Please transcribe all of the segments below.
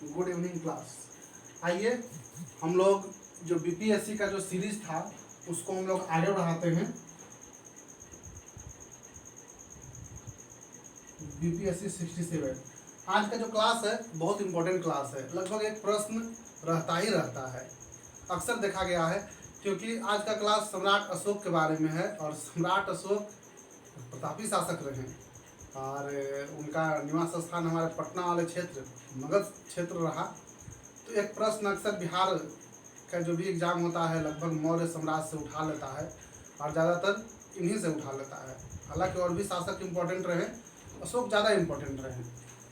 Good evening class. आइए हम लोग जो बीपीएससी का जो सीरीज था उसको हम लोग आगे बढ़ाते हैं। बीपीएससी 67 आज का जो क्लास है बहुत इंपॉर्टेंट क्लास है। लगभग एक प्रश्न रहता ही रहता है, अक्सर देखा गया है, क्योंकि आज का क्लास सम्राट अशोक के बारे में है। और सम्राट अशोक प्रतापी शासक रहे और उनका निवास स्थान हमारे पटना वाले क्षेत्र मगध क्षेत्र रहा। तो एक प्रश्न अक्सर बिहार का जो भी एग्जाम होता है लगभग मौर्य साम्राज्य से उठा लेता है और ज़्यादातर इन्हीं से उठा लेता है। हालांकि और भी शासक इम्पोर्टेंट रहे, अशोक ज़्यादा इम्पोर्टेंट रहे।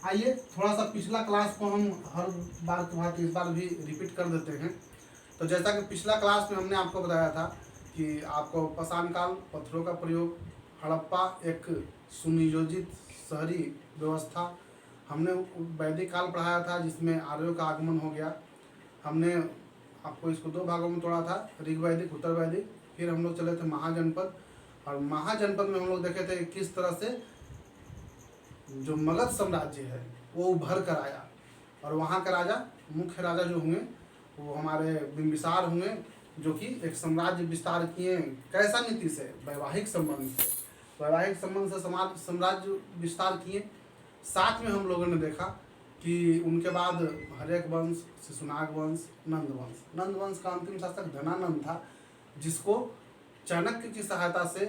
आइए थोड़ा सा पिछला क्लास को हम हर बार की भांति इस बार भी रिपीट कर देते हैं। तो जैसा कि पिछला क्लास में हमने आपको बताया था कि आपको पाषाण काल, पत्थरों का प्रयोग, हड़प्पा एक सुनियोजित शहरी व्यवस्था, हमने वैदिक काल पढ़ाया था जिसमें आर्यों का आगमन हो गया। हमने आपको इसको दो भागों में तोड़ा था, ऋग वैदिक, उत्तर वैदिक। फिर हम लोग चले थे महाजनपद, और महाजनपद में हम लोग देखे थे किस तरह से जो मगध साम्राज्य है वो उभर कर आया। और वहाँ के राजा, मुख्य राजा जो हुए वो हमारे बिंबिसार हुए, जो कि एक साम्राज्य विस्तार किए। कैसा नीति से? वैवाहिक संबंध से, वैवाहिक संबंध से समाज साम्राज्य विस्तार किए। साथ में हम लोगों ने देखा कि उनके बाद हर्यक वंश, शिशुनाग वंश, नंद वंश। नंद वंश का अंतिम शासक धनानंद था, जिसको चाणक्य की सहायता से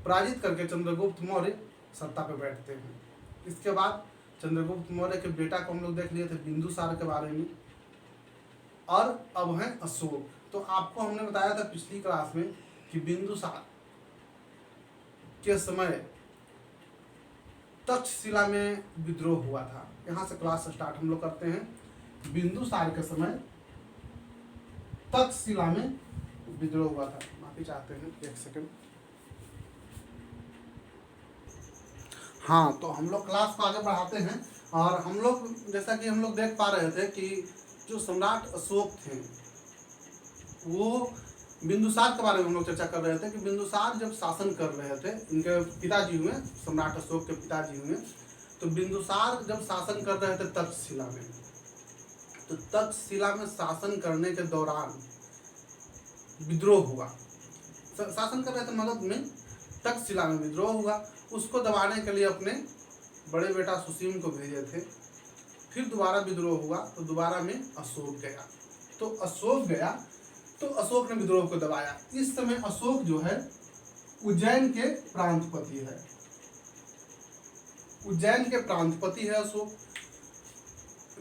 पराजित करके चंद्रगुप्त मौर्य सत्ता पर बैठते हैं। इसके बाद चंद्रगुप्त मौर्य के बेटा को हम लोग देख लिए थे, बिंदुसार के बारे में। और अब है अशोक। तो आपको हमने बताया था पिछली क्लास में कि बिंदुसार के समय तक्षशिला में विद्रोह हुआ था। यहाँ से क्लास स्टार्ट हम लोग करते हैं। बिंदुसार के समय तक्षशिला में विद्रोह हुआ था। माफी चाहते हैं, एक सेकंड। हाँ, तो हम लोग क्लास को आगे बढ़ाते हैं। और हम लोग जैसा कि हम लोग देख पा रहे थे कि जो सम्राट अशोक थे वो बिंदुसार के बारे में हम लोग चर्चा कर रहे थे कि बिंदुसार जब शासन कर रहे थे, इनके पिताजी हुए, सम्राट अशोक के पिताजी हुए, तो बिंदुसार जब शासन कर रहे थे तक्षशिला में, तो तक्षशिला में शासन करने के दौरान विद्रोह हुआ। शासन कर रहे थे मगध में, तक्षशिला में विद्रोह हुआ। उसको दबाने के लिए अपने बड़े बेटा सुसीम को भेजे थे। फिर दोबारा विद्रोह हुआ तो दोबारा में अशोक गया। तो अशोक गया तो अशोक ने विद्रोह को दबाया। इस समय अशोक जो है उज्जैन के प्रांतपति है। उज्जैन के प्रांतपति है अशोक।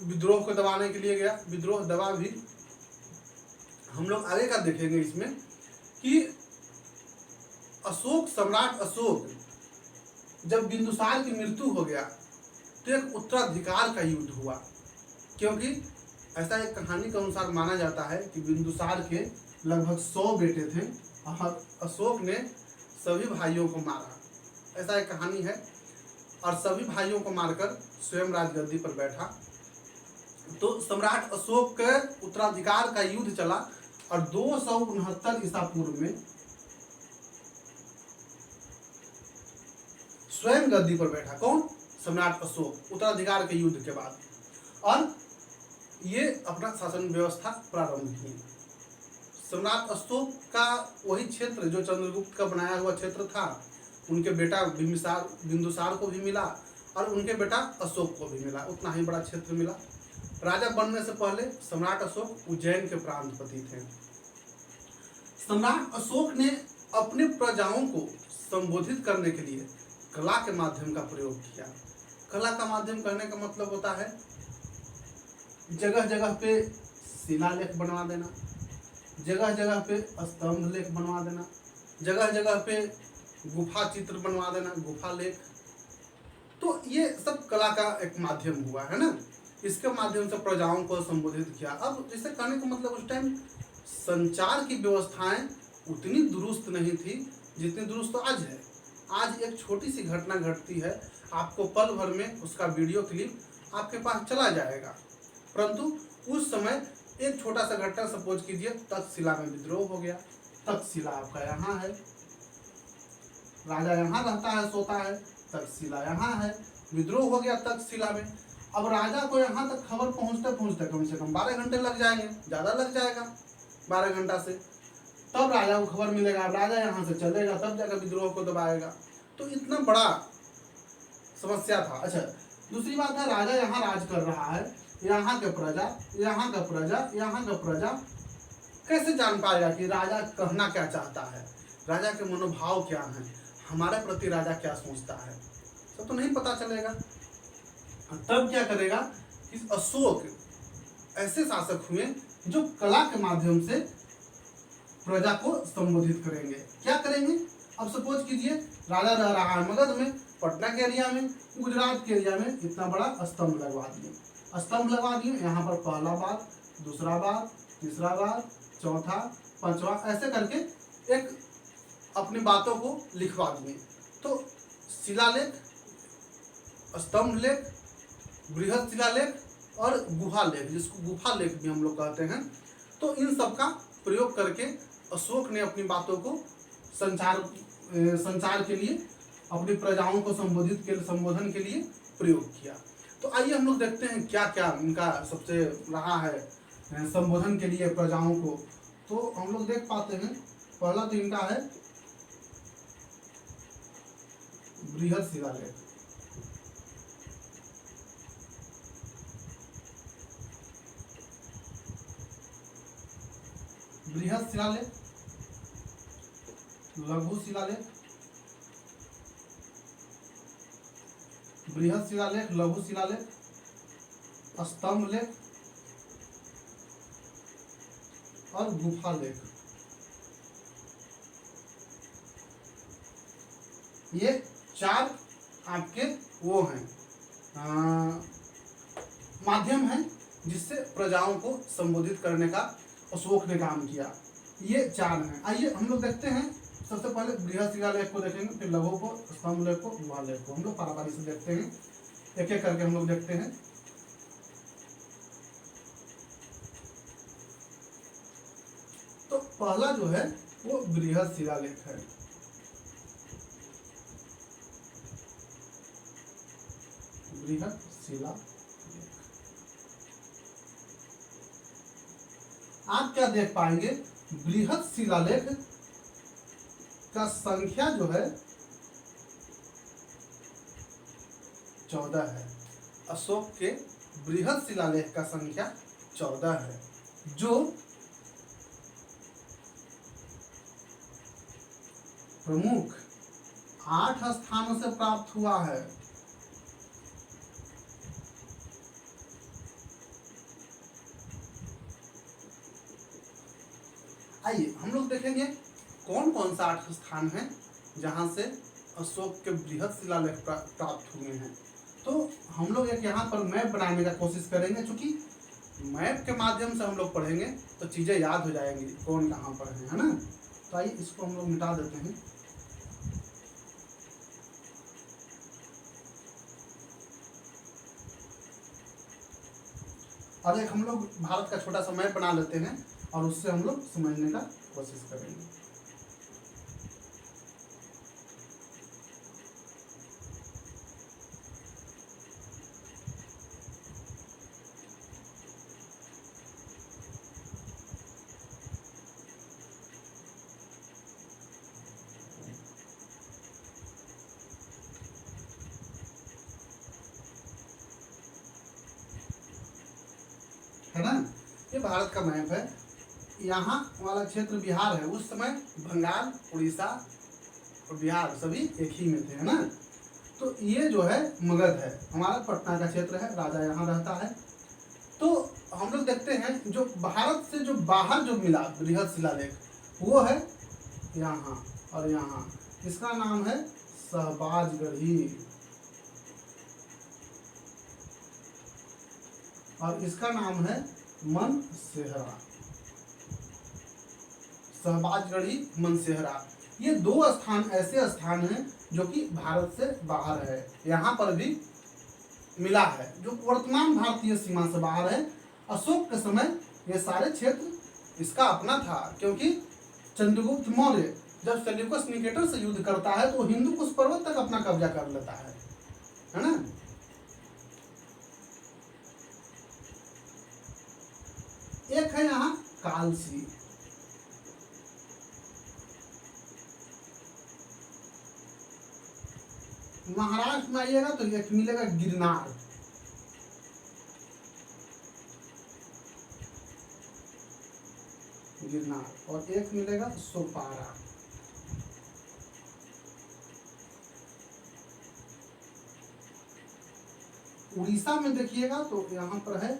विद्रोह को दबाने के लिए गया, विद्रोह दबा भी। हम लोग आगे का देखेंगे इसमें कि अशोक, सम्राट अशोक, जब बिंदुसार की मृत्यु हो गया तो एक उत्तराधिकार का युद्ध हुआ। क्योंकि ऐसा एक कहानी के अनुसार माना जाता है कि बिंदुसार के लगभग 100 बेटे थे और अशोक ने सभी भाइयों को मारा। ऐसा एक कहानी है। और सभी भाइयों को मारकर स्वयं राजगद्दी पर बैठा। तो सम्राट अशोक के उत्तराधिकार का युद्ध चला और 269 ईसा पूर्व में स्वयं गद्दी पर बैठा। कौन? सम्राट अशोक, उत्तराधिकार के युद्ध के बाद। और ये अपना शासन व्यवस्था प्रारंभ की। सम्राट अशोक का वही क्षेत्र जो चंद्रगुप्त का बनाया हुआ क्षेत्र था, उनके बेटा बिंदुसार को भी मिला और उनके बेटा अशोक को भी मिला। उतना ही बड़ा क्षेत्र मिला। राजा बनने से पहले सम्राट अशोक उज्जैन के प्रांतपति थे। सम्राट अशोक ने अपने प्रजाओं को संबोधित करने के लिए कला के माध्यम का प्रयोग किया। कला का माध्यम कहने का मतलब होता है जगह जगह पे शिलालेख बनवा देना, जगह जगह पे स्तंभ लेख बनवा देना, जगह जगह पे गुफा चित्र बनवा देना, गुफा लेख। तो ये सब कला का एक माध्यम हुआ है ना। इसके माध्यम से प्रजाओं को संबोधित किया। अब जैसे कहने का मतलब उस टाइम संचार की व्यवस्थाएं उतनी दुरुस्त नहीं थी जितनी दुरुस्त आज है। आज एक छोटी सी घटना घटती है, आपको पल भर में उसका वीडियो क्लिप आपके पास चला जाएगा। परंतु उस समय एक छोटा सा घटना, सपोज कीजिए तक्षशिला में विद्रोह हो गया। तक्षशिला आपका यहाँ है, राजा यहाँ रहता है, सोता है। तक्षशिला यहाँ है, विद्रोह हो गया तक्षशिला में। अब राजा को यहाँ तक खबर पहुँचते पहुँचते कम से कम 12 घंटे लग जाएंगे, ज़्यादा लग जाएगा 12 घंटा से, तब राजा को खबर मिलेगा। राजा यहाँ से चलेगा तब जाकर विद्रोह को दबाएगा। तो इतना बड़ा समस्या था। अच्छा, दूसरी बात है, राजा यहाँ राज कर रहा है, यहाँ के प्रजा कैसे जान पाएगा कि राजा कहना क्या चाहता है, राजा के मनोभाव क्या हैं, हमारे प्रति राजा क्या सोचता है, सब तो नहीं पता चलेगा। तब क्या करेगा कि अशोक ऐसे शासक हुए जो कला के माध्यम से प्रजा को संबोधित करेंगे। क्या करेंगे? अब सपोज कीजिए राजा रह रहा है मगध में, पटना के एरिया में, गुजरात के एरिया में, इतना बड़ा स्तंभ लगवा दिए। यहाँ पर पहला बार, दूसरा बार, तीसरा बार, चौथा, पांचवा, ऐसे करके एक अपनी बातों को लिखवा दिए। तो शिलालेख, स्तंभ लेख, बृहद शिलालेख और गुहा लेख, जिसको गुफा लेख भी हम लोग कहते हैं, तो इन सब का प्रयोग करके अशोक ने अपनी बातों को संचार के लिए, अपनी प्रजाओं को संबोधन के लिए प्रयोग किया। तो आइए हम लोग देखते हैं क्या क्या इनका सबसे रहा है संबोधन के लिए प्रजाओं को। तो हम लोग देख पाते हैं, पहला तो इनका है बृहद शिलालेख। बृहद शिलालेख, लघु शिलालेख, बृहद शिलालेख, लघु शिलालेख, स्तंभ लेख और गुफा लेख। ये चार आपके वो हैं माध्यम हैं जिससे प्रजाओं को संबोधित करने का अशोक ने काम किया। ये चार हैं। आइए हम लोग देखते हैं। सबसे पहले बृहद शिलालेख को देखेंगे, फिर लघु को, स्तंभ लेख को, गुहा लेख को। हम लोग पारापारी से देखते हैं, एक एक करके हम लोग देखते हैं। तो पहला जो है वो बृहद शिलालेख है। बृहद शिलालेख आप क्या देख पाएंगे, बृहद शिलालेख का संख्या जो है 14 है। अशोक के बृहद शिलालेख का संख्या 14 है, जो प्रमुख 8 स्थानों से प्राप्त हुआ है। आइए हम लोग देखेंगे कौन कौन सा 8 स्थान है जहां से अशोक के बृहद शिलालेख प्राप्त हुए हैं। तो हम लोग एक यहाँ पर मैप बनाने का कोशिश करेंगे, क्योंकि मैप के माध्यम से हम लोग पढ़ेंगे तो चीज़ें याद हो जाएंगी कौन कहाँ पर है ना। तो आइए इसको हम लोग मिटा देते हैं। अब एक हम लोग भारत का छोटा सा मैप बना लेते हैं और उससे हम लोग समझने का कोशिश करेंगे। है ना, ये भारत का मैप है। यहाँ वाला क्षेत्र बिहार है। उस समय बंगाल, उड़ीसा और बिहार सभी एक ही में थे, है ना। तो ये जो है मगध है, हमारा पटना का क्षेत्र है, राजा यहाँ रहता है। तो हम लोग देखते हैं जो भारत से जो बाहर जो मिला बृहद शिलालेख वो है यहाँ और यहाँ। इसका नाम है सहबाजगढ़ी और इसका नाम है मनसेहरा। सहबाजगढ़ी, मनसेहरा, ये 2 स्थान ऐसे स्थान हैं जो कि भारत से बाहर है। यहाँ पर भी मिला है, जो वर्तमान भारतीय सीमा से बाहर है। अशोक के समय ये सारे क्षेत्र इसका अपना था, क्योंकि चंद्रगुप्त मौर्य जब सेल्यूकस निकेटर से युद्ध करता है तो हिंदुकुश पर्वत तक अपना कब्जा कर लेता है ना। एक है यहाँ कालसी। महाराष्ट्र में आइएगा तो एक मिलेगा गिरनार, और एक मिलेगा सोपारा। उड़ीसा में देखिएगा तो यहाँ पर है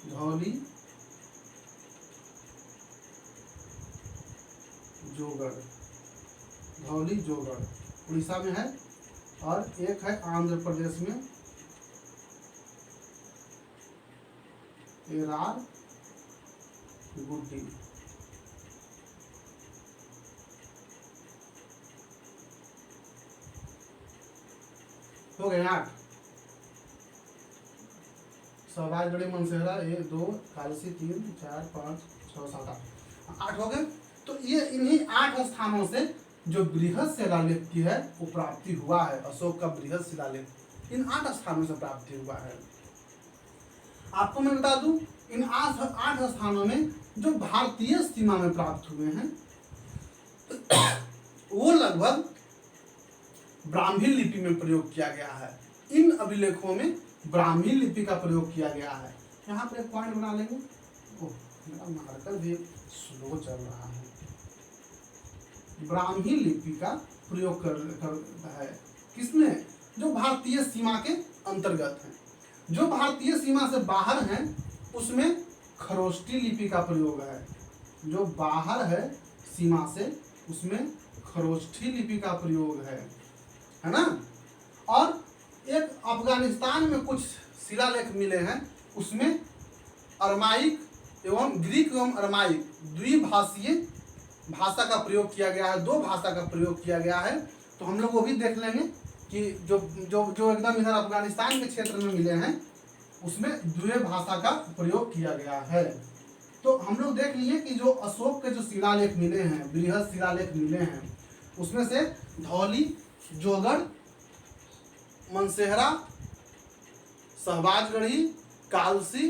धौली जोगढ़, धौली जोगढ़ उड़ीसा में है, और एक है आंध्र प्रदेश में एरार गुड्डी। हो गए 8। सहबाजगढ़ी मनसेहरा 1 2 कालसी 3 4 5 6 7 8 हो गए। तो ये इन्हीं 8 स्थानों से जो बृहद शिलालेख की है वो प्राप्ति हुआ है। अशोक का बृहद शिलालेख इन 8 स्थानों से प्राप्ति हुआ है। आपको मैं बता दूं इन 8 स्थानों में जो भारतीय सीमा में प्राप्त हुए हैं वो लगभग ब्राह्मी लिपि में प्रयोग किया गया है। इन अभिलेखों में ब्राह्मी लिपि का प्रयोग किया गया है। यहाँ पर एक पॉइंट बना लेंगे। ओह, मेरा मार्कर भी स्लो चल रहा है। ब्राह्मी लिपि का प्रयोग करता है किसमें? जो भारतीय सीमा के अंतर्गत है। जो भारतीय सीमा से बाहर है उसमें खरोष्टी लिपि का प्रयोग है। जो बाहर है सीमा से उसमें खरोष्टी लिपि का प्रयोग है ना। और एक अफगानिस्तान में कुछ शिलालेख मिले हैं, उसमें अरमाइक एवं ग्रीक एवं अरमाइक द्विभाषीय भाषा का प्रयोग किया गया है, 2 भाषा का प्रयोग किया गया है। तो हम लोग वो भी देख लेंगे कि जो जो जो एकदम इधर अफगानिस्तान के क्षेत्र में मिले हैं उसमें द्वितीय भाषा का प्रयोग किया गया है। तो हम लोग देख लिए कि जो अशोक के जो शिलालेख मिले हैं, बृहद शिलालेख मिले हैं, उसमें से धौली जोगढ़, मनसेहरा, सहबाजगढ़ी, कालसी,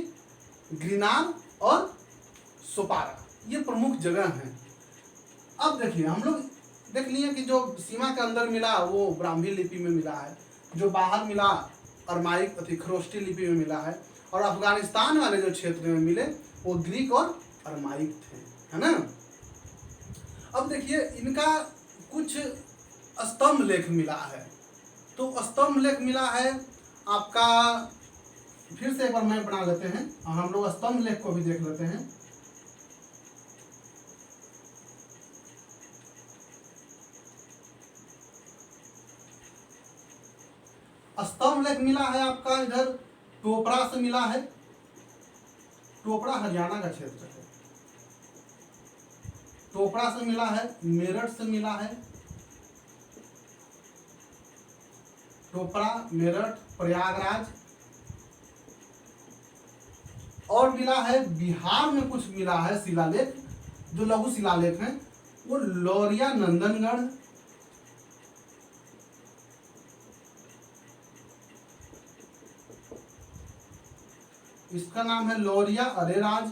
गिरनार और सोपारा ये प्रमुख जगह हैं। अब देखिए हम लोग देख लिए कि जो सीमा के अंदर मिला वो ब्राह्मी लिपि में मिला है, जो बाहर मिला अरमाइक खरोष्टी लिपि में मिला है, और अफगानिस्तान वाले जो क्षेत्र में मिले वो ग्रीक और अरमाइक थे, है ना। अब देखिए इनका कुछ स्तंभ लेख मिला है। तो स्तंभ लेख मिला है आपका, फिर से एक बार मैप बना लेते हैं और हम लोग स्तंभ लेख को भी देख लेते हैं। स्तंभ लेख मिला है आपका इधर टोपरा से मिला है। टोपरा हरियाणा का क्षेत्र है। टोपरा से मिला है, मेरठ से मिला है, टोपरा, मेरठ, प्रयागराज, और मिला है बिहार में कुछ मिला है शिलालेख, जो लघु शिलालेख हैं वो लौरिया नंदनगढ़, इसका नाम है लौरिया अरेराज,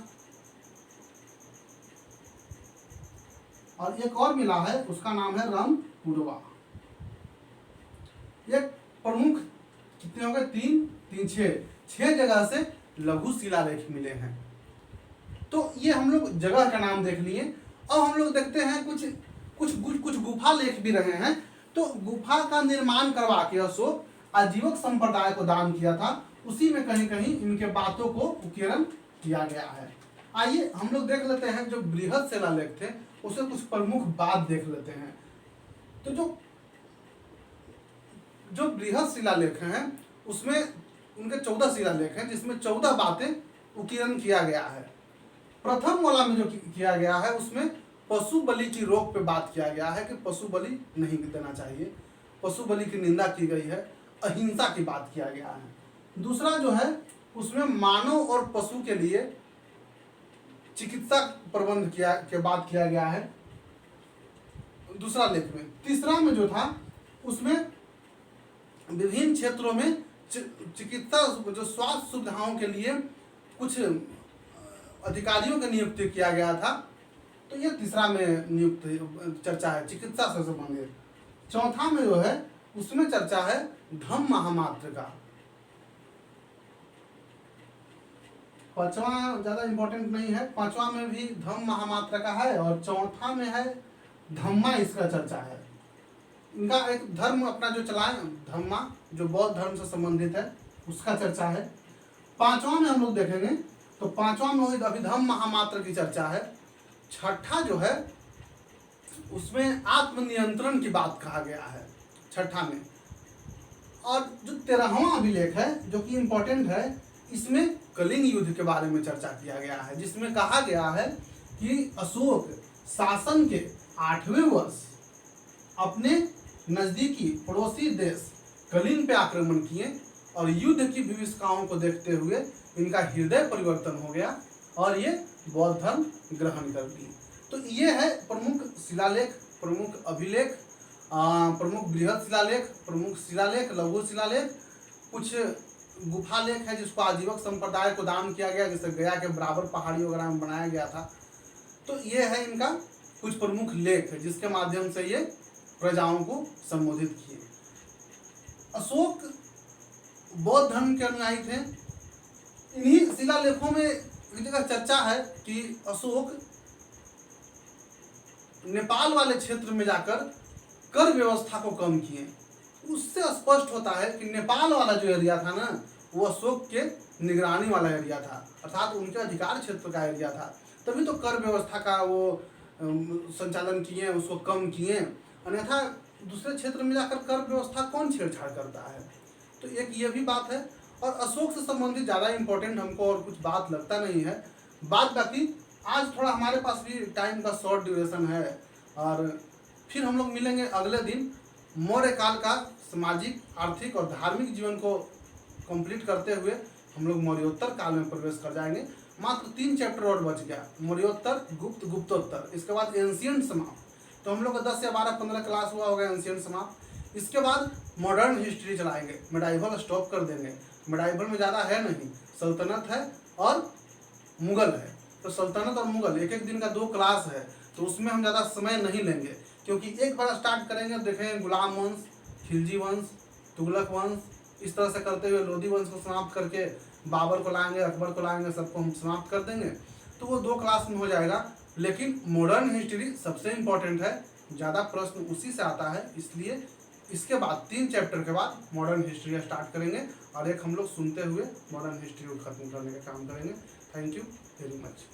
और एक और मिला है उसका नाम है रामपुरवा। एक प्रमुख कितने हो गए? 3 3 6 जगह से लघु शिलालेख मिले हैं। तो ये हम लोग जगह का नाम देख लिए। अब हम लोग देखते हैं कुछ गुफा लेख भी रहे हैं। तो गुफा का निर्माण करवा के अशोक आजीवक संप्रदाय को दान किया था, उसी में कहीं कहीं इनके बातों को उकेरन किया गया है। आइए हम लोग देख लेते हैं जो बृहद शिलालेख थे उसे कुछ प्रमुख बात देख लेते हैं। तो जो बृहद शिलालेख हैं उसमें उनके 14 शिलालेख हैं जिसमें 14 बातें उकीर्णन किया गया है। प्रथम वाला में जो किया गया है उसमें पशु बलि की रोक पे बात किया गया है कि पशु बलि नहीं देना चाहिए, पशु बलि की निंदा की गई है, अहिंसा की बात किया गया है। दूसरा जो है उसमें मानव और पशु के लिए चिकित्सा प्रबंध के बात किया गया है दूसरा लेख में। तीसरा में जो था उसमें विभिन्न क्षेत्रों में चिकित्सा जो स्वास्थ्य सुविधाओं के लिए कुछ अधिकारियों की नियुक्ति किया गया था। तो ये तीसरा में नियुक्त चर्चा है चिकित्सा से संबंधित। चौथा में जो है उसमें चर्चा है धम्म महामात्र का। पांचवा ज्यादा इंपॉर्टेंट नहीं है, पांचवा में भी धम्म महामात्र का है और चौथा में है धम्मा, इसका चर्चा है। इनका एक धर्म अपना जो चला है धम्मा, जो बौद्ध धर्म से संबंधित है, उसका चर्चा है। पांचवा में हम लोग देखेंगे तो पांचवा में अभिधम्म महामात्र की चर्चा है। छठा जो है उसमें आत्मनियंत्रण की बात कहा गया है छठा में। और जो 13वां अभिलेख है जो कि इम्पोर्टेंट है, इसमें कलिंग युद्ध के बारे में चर्चा किया गया है, जिसमें कहा गया है कि अशोक शासन के 8वें वर्ष अपने नजदीकी पड़ोसी देश कलिंग पे आक्रमण किए और युद्ध की विभीषिकाओं को देखते हुए इनका हृदय परिवर्तन हो गया और ये बौद्ध धर्म ग्रहण कर ली। तो ये है प्रमुख शिलालेख, प्रमुख अभिलेख, प्रमुख बृहद शिलालेख, प्रमुख शिलालेख, लघु शिलालेख, कुछ गुफा लेख है जिसको आजीवक संप्रदाय को दान किया गया, जिसे गया के बराबर पहाड़ी वगैरह में बनाया गया था। तो ये है इनका कुछ प्रमुख लेख जिसके माध्यम से ये प्रजाओं को संबोधित किए। अशोक बौद्ध धर्म के अनुयायी थे। इन्हीं शिलालेखों में एक जगह चर्चा है कि अशोक नेपाल वाले क्षेत्र में जाकर कर व्यवस्था को कम किए। उससे स्पष्ट होता है कि नेपाल वाला जो एरिया था ना, वो अशोक के निगरानी वाला एरिया था, अर्थात उनके अधिकार क्षेत्र का एरिया था। तभी तो कर व्यवस्था का वो संचालन किए, उसको कम किए। अन्यथा दूसरे क्षेत्र में जाकर कर व्यवस्था कौन छेड़छाड़ करता है। तो एक ये भी बात है। और अशोक से संबंधित ज़्यादा इम्पोर्टेंट हमको और कुछ बात लगता नहीं है। बात बाकी आज थोड़ा हमारे पास भी टाइम का शॉर्ट ड्यूरेशन है और फिर हम लोग मिलेंगे अगले दिन। मौर्य काल का सामाजिक, आर्थिक और धार्मिक जीवन को कंप्लीट करते हुए हम लोग मौर्योत्तर काल में प्रवेश कर जाएंगे। मात्र 3 चैप्टर और बच गया, मौर्योत्तर, गुप्त, गुप्तोत्तर, इसके बाद एंशिएंट समाप्त। तो हम लोग का 10 या 12, 15 क्लास हुआ होगा एंशिएंट समाप्त। इसके बाद मॉडर्न हिस्ट्री चलाएंगे, मेडाइवल स्टॉप कर देंगे। मेडाइवल में ज़्यादा है नहीं, सल्तनत है और मुगल है। तो सल्तनत और मुगल एक एक दिन का 2 क्लास है, तो उसमें हम ज़्यादा समय नहीं लेंगे, क्योंकि एक बार स्टार्ट करेंगे देखेंगे गुलाम वंश, खिलजी वंश, तुगलक वंश, इस तरह से करते हुए लोधी वंश को समाप्त करके बाबर को लाएंगे, अकबर को लाएंगे, सबको हम समाप्त कर देंगे। तो वो 2 क्लास में हो जाएगा। लेकिन मॉडर्न हिस्ट्री सबसे इम्पोर्टेंट है, ज़्यादा प्रश्न उसी से आता है, इसलिए इसके बाद 3 चैप्टर के बाद मॉडर्न हिस्ट्री स्टार्ट करेंगे और एक हम लोग सुनते हुए मॉडर्न हिस्ट्री को खत्म करने का काम करेंगे। Thank you very much.